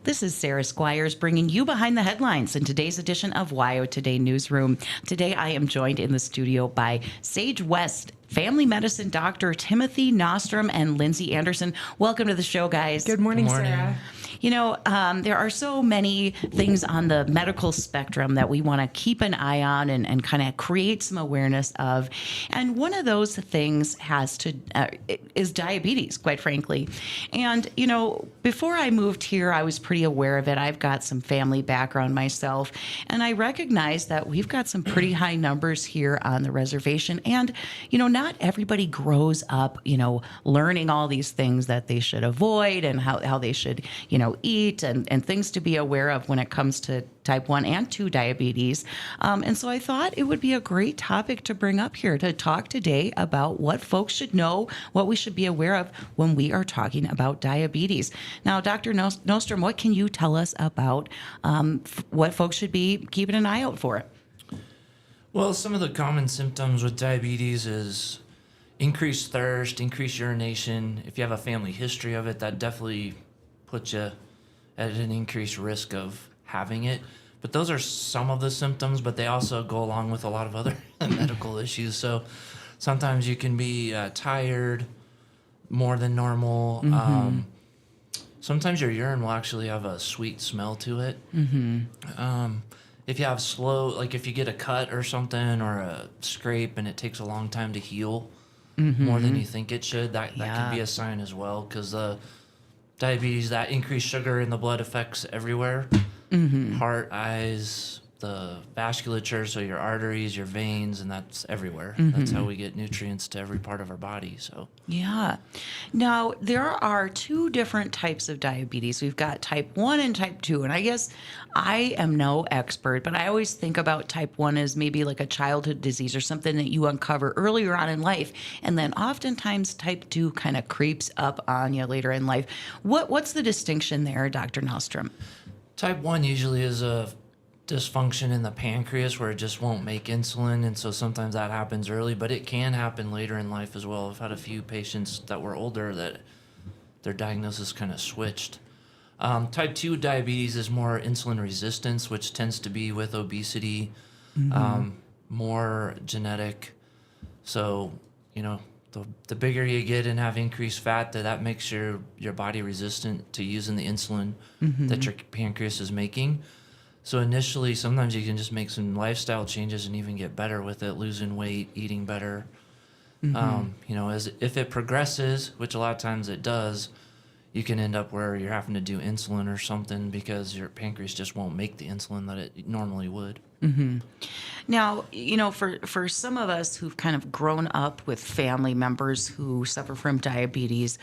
This is Sarah Squires bringing you behind the headlines in today's edition of WyoToday Newsroom. Today I am joined in the studio by SageWest family medicine doctor Timothy Nostrum and Lindsey Anderson. Welcome to the show, guys. Good morning, Sarah. You know, there are so many things on the medical spectrum that we want to keep an eye on and kind of create some awareness of. And one of those things is diabetes, quite frankly. And, you know, before I moved here, I was pretty aware of it. I've got some family background myself, and I recognize that we've got some pretty high numbers here on the reservation. And, you know, not everybody grows up, you know, learning all these things that they should avoid and how they should, you know, eat and things to be aware of when it comes to type 1 and 2 diabetes. And so I thought it would be a great topic to bring up here to talk today about what folks should know, what we should be aware of when we are talking about diabetes. Now, Dr. Nostrum, what can you tell us about what folks should be keeping an eye out for? Well, some of the common symptoms with diabetes is increased thirst, increased urination. If you have a family history of it, that definitely puts you at an increased risk of having it. But those are some of the symptoms, but they also go along with a lot of other medical issues. So sometimes you can be tired more than normal. Mm-hmm. Sometimes your urine will actually have a sweet smell to it. Mm-hmm. If you have like if you get a cut or something or a scrape and it takes a long time to heal more than you think it should, that could be a sign as well, because diabetes, that increased sugar in the blood affects everywhere. Heart, eyes, the vasculature, so your arteries, your veins, and that's everywhere. That's how we get nutrients to every part of our body. So yeah. Now, there are 2 different types of diabetes. We've got type 1 and type 2. And I guess I am no expert, but I always think about type 1 as maybe like a childhood disease or something that you uncover earlier on in life. And then oftentimes type 2 kind of creeps up on you later in life. What's the distinction there, Dr. Nostrum? type 1 usually is a dysfunction in the pancreas where it just won't make insulin, and so sometimes that happens early, but it can happen later in life as well. I've had a few patients that were older that their diagnosis kind of switched. Type 2 diabetes is more insulin resistance, which tends to be with obesity, more genetic. So, you know, the bigger you get and have increased fat, that makes your body resistant to using the insulin that your pancreas is making. So initially, sometimes you can just make some lifestyle changes and even get better with it, losing weight, eating better. You know, if it progresses, which a lot of times it does, you can end up where you're having to do insulin or something because your pancreas just won't make the insulin that it normally would. Now, you know, for some of us who've kind of grown up with family members who suffer from diabetes,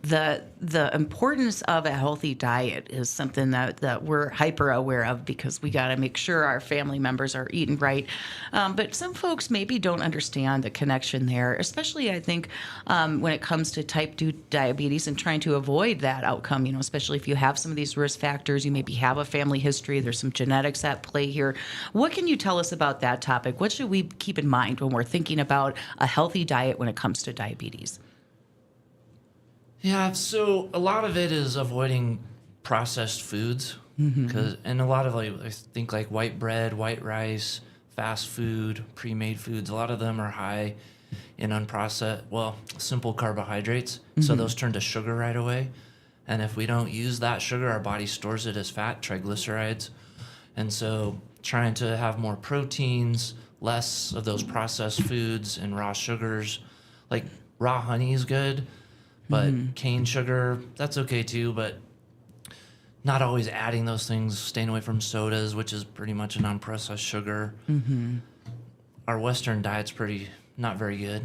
the importance of a healthy diet is something that we're hyper aware of because we got to make sure our family members are eating right. But some folks maybe don't understand the connection there, especially I think when it comes to type 2 diabetes and trying to avoid that outcome, you know, especially if you have some of these risk factors, you maybe have a family history, there's some genetics at play here. What can you tell us about that topic? What should we keep in mind when we're thinking about a healthy diet when it comes to diabetes? Yeah, so a lot of it is avoiding processed foods, and a lot of I think like white bread, white rice, fast food, pre-made foods. A lot of them are high in simple carbohydrates, so those turn to sugar right away. And if we don't use that sugar, our body stores it as fat, triglycerides, and so trying to have more proteins, less of those processed foods and raw sugars. Like raw honey is good, but cane sugar, that's okay too, but not always adding those things, staying away from sodas, which is pretty much a non-processed sugar. Our Western diet's not very good.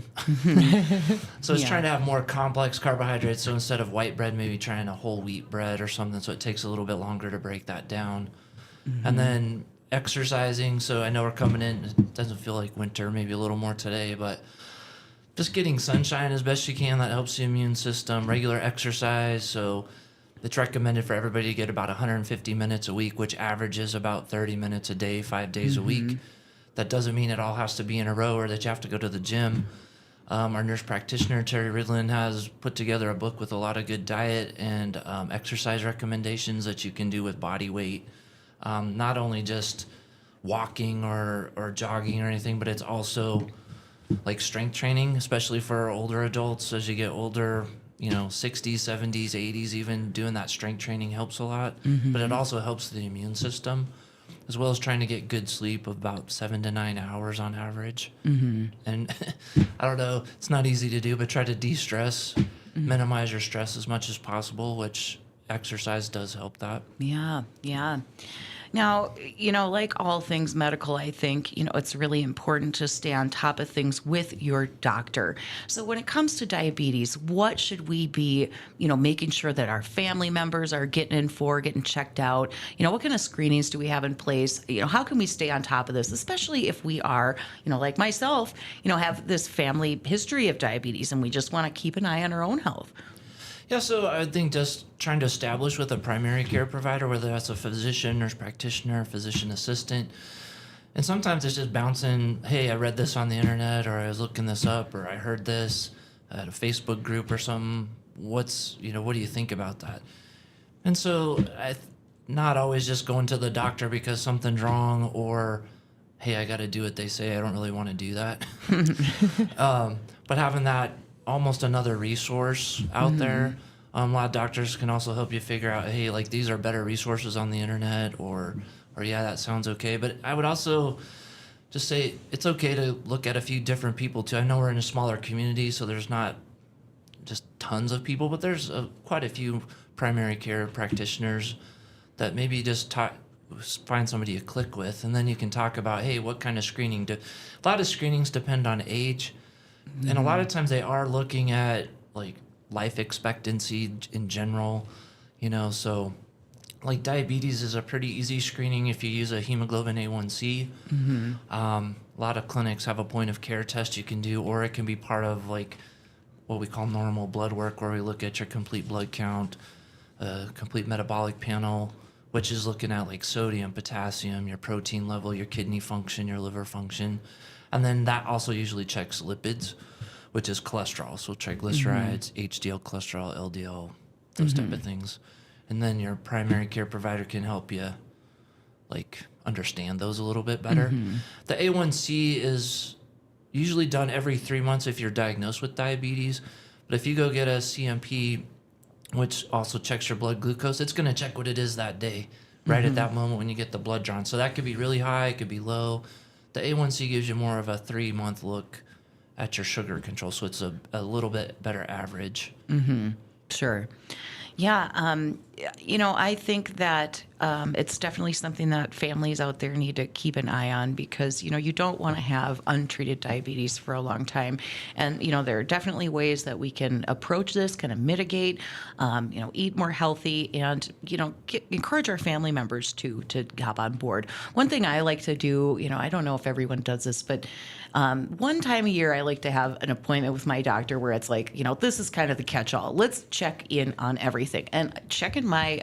So it's trying to have more complex carbohydrates. So instead of white bread, maybe trying a whole wheat bread or something, so it takes a little bit longer to break that down. And then exercising. So I know we're coming in, it doesn't feel like winter, maybe a little more today, but just getting sunshine as best you can, that helps the immune system. Regular exercise, so it's recommended for everybody to get about 150 minutes a week, which averages about 30 minutes a day, 5 days a week. That doesn't mean it all has to be in a row or that you have to go to the gym. Our nurse practitioner, Terry Ridlin, has put together a book with a lot of good diet and exercise recommendations that you can do with body weight. Not only just walking or jogging or anything, but it's also like strength training, especially for older adults. As you get older, 60s, 70s, 80s, even doing that strength training helps a lot. But it also helps the immune system, as well as trying to get good sleep of about 7 to 9 hours on average. And I don't know, it's not easy to do, but try to de-stress, minimize your stress as much as possible, which exercise does help that. Yeah, yeah. Now, like all things medical, I think, it's really important to stay on top of things with your doctor. So when it comes to diabetes, what should we be, making sure that our family members are getting checked out? What kind of screenings do we have in place? How can we stay on top of this, especially if we are, like myself, have this family history of diabetes and we just want to keep an eye on our own health? Yeah, so I think just trying to establish with a primary care provider, whether that's a physician, nurse practitioner, physician assistant, and sometimes it's just bouncing, hey, I read this on the internet, or I was looking this up, or I heard this at a Facebook group or something. What do you think about that? And so not always just going to the doctor because something's wrong, or, hey, I got to do what they say. I don't really want to do that. But having that almost another resource out there. A lot of doctors can also help you figure out, hey, like these are better resources on the internet, or yeah, that sounds okay. But I would also just say it's okay to look at a few different people too. I know we're in a smaller community, so there's not just tons of people, but there's quite a few primary care practitioners that maybe just find somebody you click with, and then you can talk about, hey, what kind of screening a lot of screenings depend on age. And a lot of times they are looking at like life expectancy in general, so like diabetes is a pretty easy screening if you use a hemoglobin A1C. A lot of clinics have a point of care test you can do, or it can be part of like what we call normal blood work, where we look at your complete blood count, complete metabolic panel, which is looking at like sodium, potassium, your protein level, your kidney function, your liver function. And then that also usually checks lipids, which is cholesterol. So triglycerides, HDL cholesterol, LDL, those type of things. And then your primary care provider can help you like understand those a little bit better. The A1C is usually done every 3 months if you're diagnosed with diabetes. But if you go get a CMP, which also checks your blood glucose, it's going to check what it is that day, right at that moment when you get the blood drawn. So that could be really high, it could be low. The A1C gives you more of a 3-month look at your sugar control, so it's a little bit better average. Sure. Yeah. I think that it's definitely something that families out there need to keep an eye on because, you don't want to have untreated diabetes for a long time. And, there are definitely ways that we can approach this, kind of mitigate, eat more healthy and, encourage our family members to hop on board. One thing I like to do, I don't know if everyone does this, but one time a year, I like to have an appointment with my doctor where it's like, this is kind of the catch-all. Let's check in on everything. And checking my,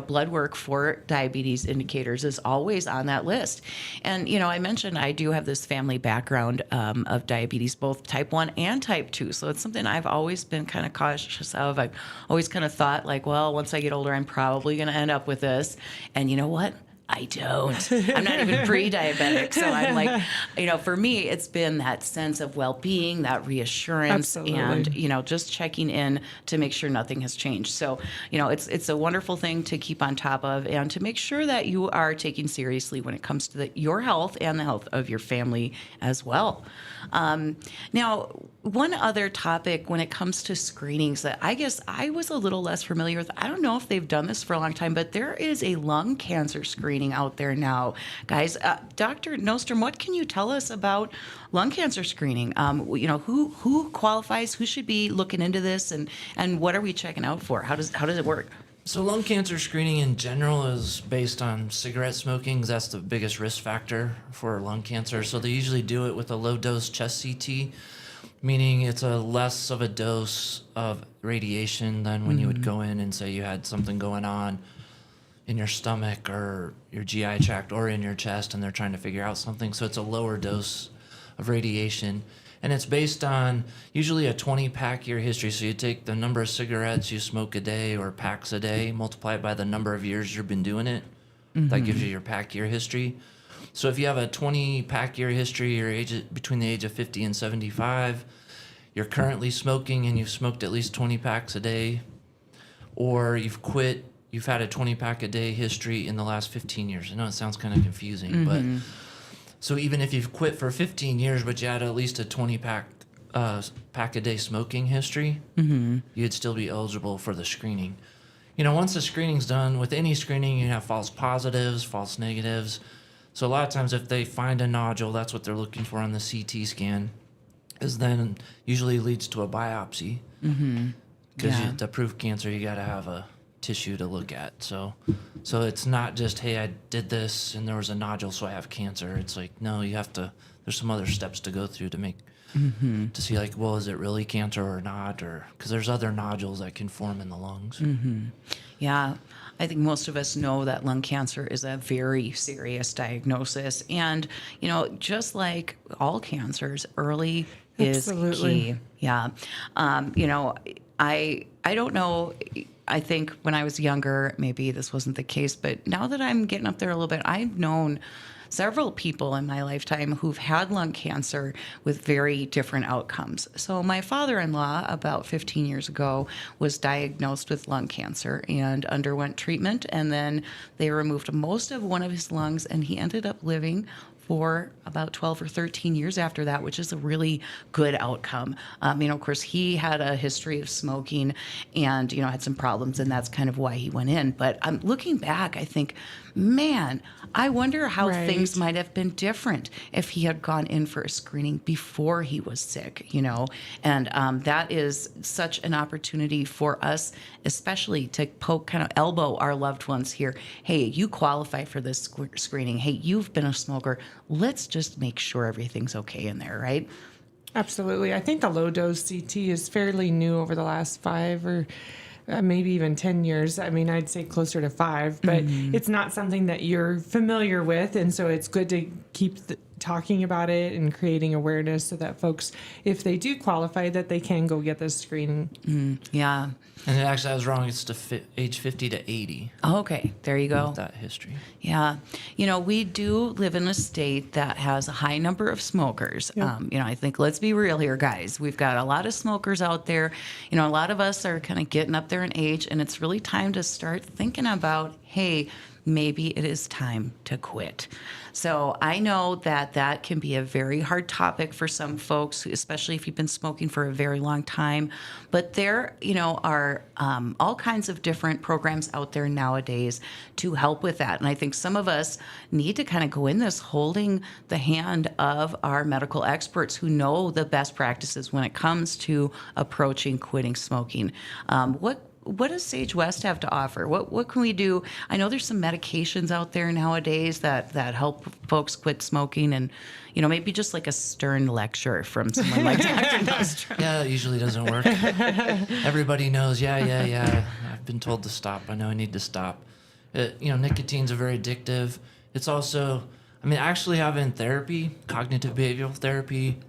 blood work for diabetes indicators is always on that list. And, I mentioned I do have this family background of diabetes, both type 1 and type 2. So it's something I've always been kind of cautious of. I've always kind of thought like, well, once I get older, I'm probably going to end up with this. And you know what? I don't. I'm not even pre-diabetic. So I'm like, for me, it's been that sense of well-being, that reassurance, Absolutely. and, just checking in to make sure nothing has changed. So, it's a wonderful thing to keep on top of and to make sure that you are taking seriously when it comes to your health and the health of your family as well. Now, one other topic when it comes to screenings that I guess I was a little less familiar with, I don't know if they've done this for a long time, but there is a lung cancer screening out there now. Guys, Dr. Nostrum, what can you tell us about lung cancer screening? Who qualifies, who should be looking into this, and what are we checking out for? How does it work? So lung cancer screening in general is based on cigarette smoking 'cause that's the biggest risk factor for lung cancer. So they usually do it with a low-dose chest CT, meaning it's a less of a dose of radiation than when you would go in and say you had something going on in your stomach or your GI tract or in your chest and they're trying to figure out something. So it's a lower dose of radiation. And it's based on usually a 20-pack year history. So you take the number of cigarettes you smoke a day or packs a day, multiply it by the number of years you've been doing it. That gives you your pack year history. So if you have a 20-pack year history, you're between the age of 50 and 75, you're currently smoking and you've smoked at least 20 packs a day, or you've quit, you've had a 20-pack a day history in the last 15 years. I know it sounds kind of confusing, but so even if you've quit for 15 years, but you had at least a 20-pack pack a day smoking history, you'd still be eligible for the screening. You know, once the screening's done, with any screening, you have false positives, false negatives. So a lot of times if they find a nodule, that's what they're looking for on the CT scan, is then usually leads to a biopsy. Because to prove cancer, you got to have a tissue to look at. So it's not just, hey, I did this and there was a nodule, so I have cancer. It's like, no, you have to, there's some other steps to go through to make, to see like, well, is it really cancer or not? Or, because there's other nodules that can form in the lungs. Yeah, I think most of us know that lung cancer is a very serious diagnosis. And, you know, just like all cancers, early is key. Yeah. You know, I don't know. I think when I was younger, maybe this wasn't the case, but now that I'm getting up there a little bit, I've known several people in my lifetime who've had lung cancer with very different outcomes. So my father-in-law, about 15 years ago, was diagnosed with lung cancer and underwent treatment, and then they removed most of one of his lungs, and he ended up living for about 12 or 13 years after that, which is a really good outcome. You know, of course, he had a history of smoking and, you know, had some problems, and that's kind of why he went in. But looking back, I think, man, I wonder how things might have been different if he had gone in for a screening before he was sick, you know. And that is such an opportunity for us, especially to kind of elbow our loved ones here. Hey, you qualify for this screening. Hey, you've been a smoker. Let's just make sure everything's okay in there, right? Absolutely. I think the low dose CT is fairly new over the last 5 or maybe even 10 years. I mean, I'd say closer to 5, but it's not something that you're familiar with. And so it's good to keep talking about it and creating awareness so that folks, if they do qualify, that they can go get this screening. Yeah. And actually, I was wrong. It's to age 50 to 80. Oh, okay. There you go. With that history. Yeah. You know, we do live in a state that has a high number of smokers. You know, I think let's be real here, guys. We've got a lot of smokers out there. You know, a lot of us are kind of getting up there in age, and it's really time to start thinking about, hey, maybe it is time to quit. So I know that that can be a very hard topic for some folks, especially if you've been smoking for a very long time. But there, you know, are all kinds of different programs out there nowadays to help with that. And I think some of us need to kind of go in this holding the hand of our medical experts who know the best practices when it comes to approaching quitting smoking. What does SageWest have to offer? What can we do? I know there's some medications out there nowadays that help folks quit smoking, and you know, maybe just like a stern lecture from someone like Dr. Nostrum. Yeah, it usually doesn't work. Everybody knows, yeah. I've been told to stop. I know I need to stop. You know, nicotine's a very addictive. It's also, I mean, actually having therapy, cognitive behavioral therapy,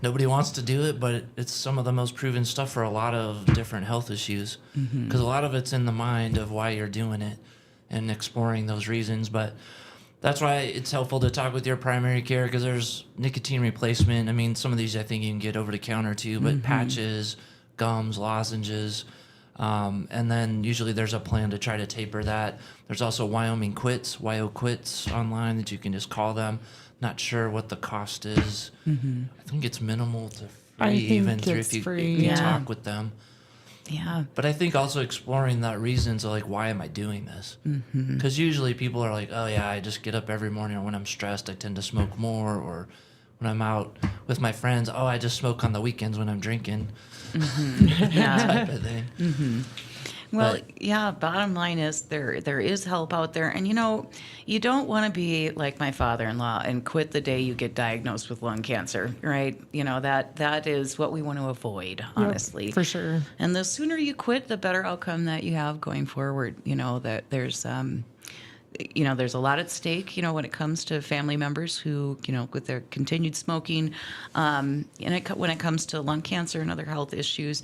nobody wants to do it, but it's some of the most proven stuff for a lot of different health issues, because a lot of it's in the mind of why you're doing it and exploring those reasons. But that's why it's helpful to talk with your primary care, because there's nicotine replacement. I mean, some of these I think you can get over the counter too, but patches, gums, lozenges, and then usually there's a plan to try to taper that. There's also Wyoming Quits, Wyo Quits online that you can just call them. Not sure what the cost is. I think it's minimal to free, even if you talk with them. Yeah. But I think also exploring that reasons of like, why am I doing this? Because usually people are like, oh yeah, I just get up every morning, or when I'm stressed, I tend to smoke more, or when I'm out with my friends, oh, I just smoke on the weekends when I'm drinking. Type of thing. Well, yeah, bottom line is there is help out there. And, you know, you don't want to be like my father-in-law and quit the day you get diagnosed with lung cancer, right? You know, that is what we want to avoid, honestly. Yep, for sure. And the sooner you quit, the better outcome that you have going forward. You know, that there's there's a lot at stake, when it comes to family members who, with their continued smoking, and when it comes to lung cancer and other health issues,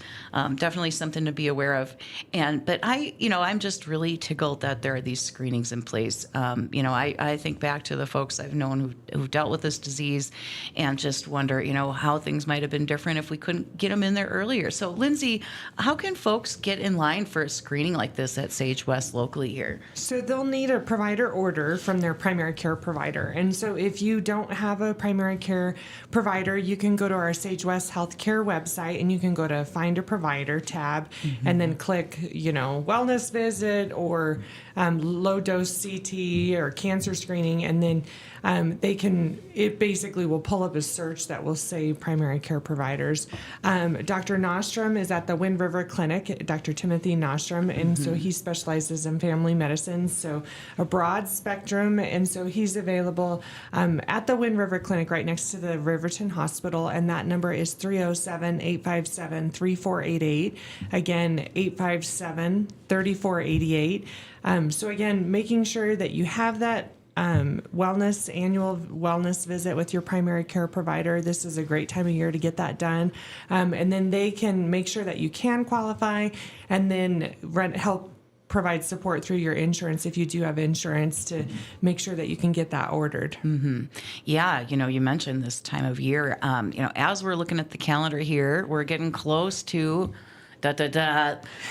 definitely something to be aware of. But I'm just really tickled that there are these screenings in place. I think back to the folks I've known who dealt with this disease and just wonder, how things might have been different if we couldn't get them in there earlier. So, Lindsey, how can folks get in line for a screening like this at SageWest locally here? So they'll need a provider order from their primary care provider. And so if you don't have a primary care provider, you can go to our SageWest Healthcare website and you can go to Find a Provider tab and then click, wellness visit or low dose CT or cancer screening. And then it basically will pull up a search that will say primary care providers. Dr. Nostrum is at the Wind River Clinic, Dr. Timothy Nostrum, and so he specializes in family medicine, so a broad spectrum, and so he's available at the Wind River Clinic right next to the Riverton Hospital, and that number is 307-857-3488. Again, 857-3488. So again, making sure that you have that annual wellness visit with your primary care provider. This is a great time of year to get that done. And then they can make sure that you can qualify and then help provide support through your insurance if you do have insurance to make sure that you can get that ordered. Mm-hmm. Yeah, you mentioned this time of year. As we're looking at the calendar here, we're getting close to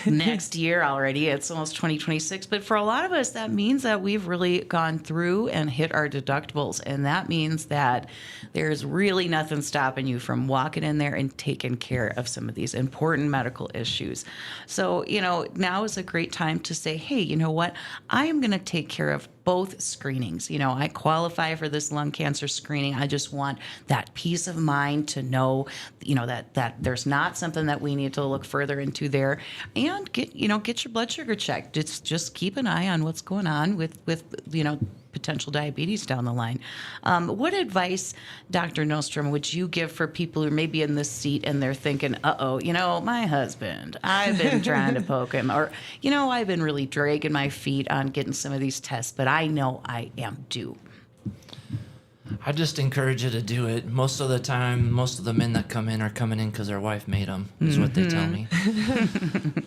next year already. It's almost 2026. But for a lot of us, that means that we've really gone through and hit our deductibles. And that means that there's really nothing stopping you from walking in there and taking care of some of these important medical issues. So, now is a great time to say, hey, you know what? I am going to take care of both screenings. I qualify for this lung cancer screening. I just want that peace of mind to know, that there's not something that we need to look further into there, and get your blood sugar checked. Just keep an eye on what's going on with potential diabetes down the line. What advice, Dr. Nostrum, would you give for people who may be in this seat and they're thinking, my husband, I've been trying to poke him, or, I've been really dragging my feet on getting some of these tests, but I know I am due. I just encourage you to do it. Most of the time, most of the men that come in are coming in because their wife made them, is what they tell me.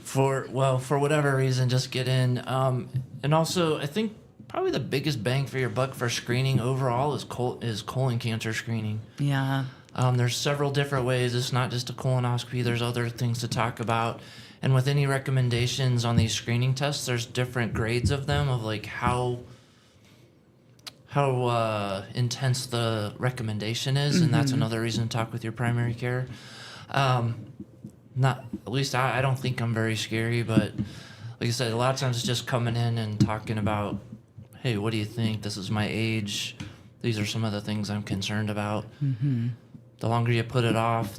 For whatever reason, just get in. And also, I think probably the biggest bang for your buck for screening overall is colon cancer screening. Yeah. There's several different ways. It's not just a colonoscopy. There's other things to talk about. And with any recommendations on these screening tests, there's different grades of them, of like how intense the recommendation is, and that's another reason to talk with your primary care. I don't think I'm very scary, but like I said, a lot of times it's just coming in and talking about, hey, what do you think? This is my age. These are some of the things I'm concerned about. Mm-hmm. The longer you put it off,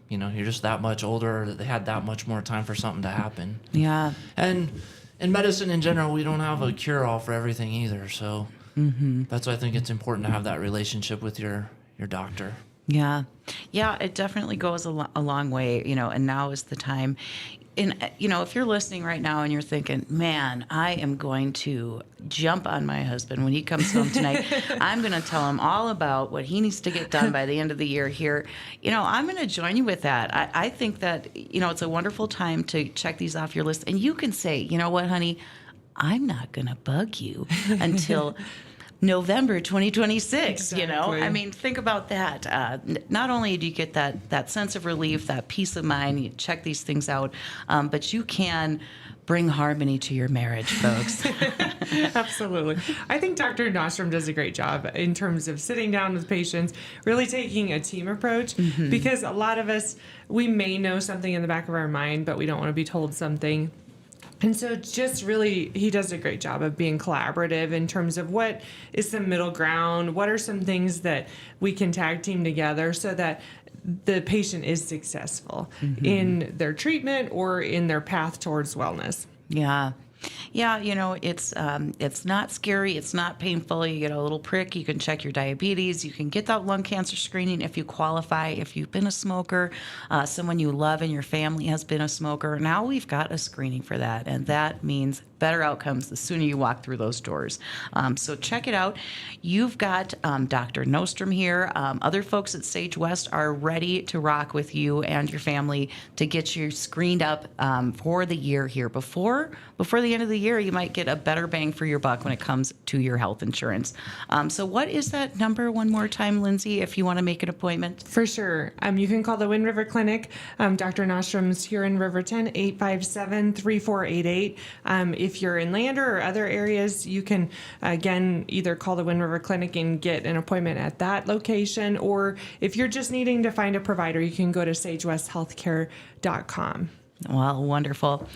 you're just that much older. They had that much more time for something to happen. Yeah. And in medicine in general, we don't have a cure-all for everything either. So that's why I think it's important to have that relationship with your doctor. Yeah. Yeah, it definitely goes a long way, and now is the time. And, if you're listening right now and you're thinking, man, I am going to jump on my husband when he comes home tonight. I'm going to tell him all about what he needs to get done by the end of the year here. I'm going to join you with that. I think that, it's a wonderful time to check these off your list. And you can say, you know what, honey, I'm not going to bug you until November 2026, Exactly. think about that. Not only do you get that sense of relief, that peace of mind, you check these things out, but you can bring harmony to your marriage, folks. Absolutely. I think Dr. Nostrum does a great job in terms of sitting down with patients, really taking a team approach, because a lot of us, we may know something in the back of our mind, but we don't want to be told something. And so just really, he does a great job of being collaborative in terms of what is the middle ground, what are some things that we can tag team together so that the patient is successful in their treatment or in their path towards wellness. Yeah. Yeah, it's not scary. It's not painful. You get a little prick. You can check your diabetes. You can get that lung cancer screening if you qualify. If you've been a smoker, someone you love in your family has been a smoker. Now we've got a screening for that, and that means better outcomes the sooner you walk through those doors. So check it out. You've got Dr. Nostrum here. Other folks at SageWest are ready to rock with you and your family to get you screened up for the year here. Before the end of the year, you might get a better bang for your buck when it comes to your health insurance. So what is that number one more time, Lindsey, if you want to make an appointment? For sure. You can call the Wind River Clinic. Dr. Nostrum's here in Riverton, 857-3488. If you're in Lander or other areas, you can, again, either call the Wind River Clinic and get an appointment at that location, or if you're just needing to find a provider, you can go to SageWestHealthcare.com. Well, wonderful.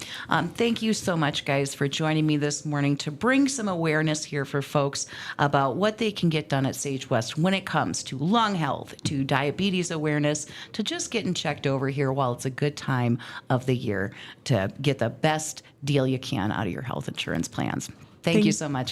Thank you so much, guys, for joining me this morning to bring some awareness here for folks about what they can get done at SageWest when it comes to lung health, to diabetes awareness, to just getting checked over here while it's a good time of the year to get the best deal you can out of your health insurance plans. Thank you so much.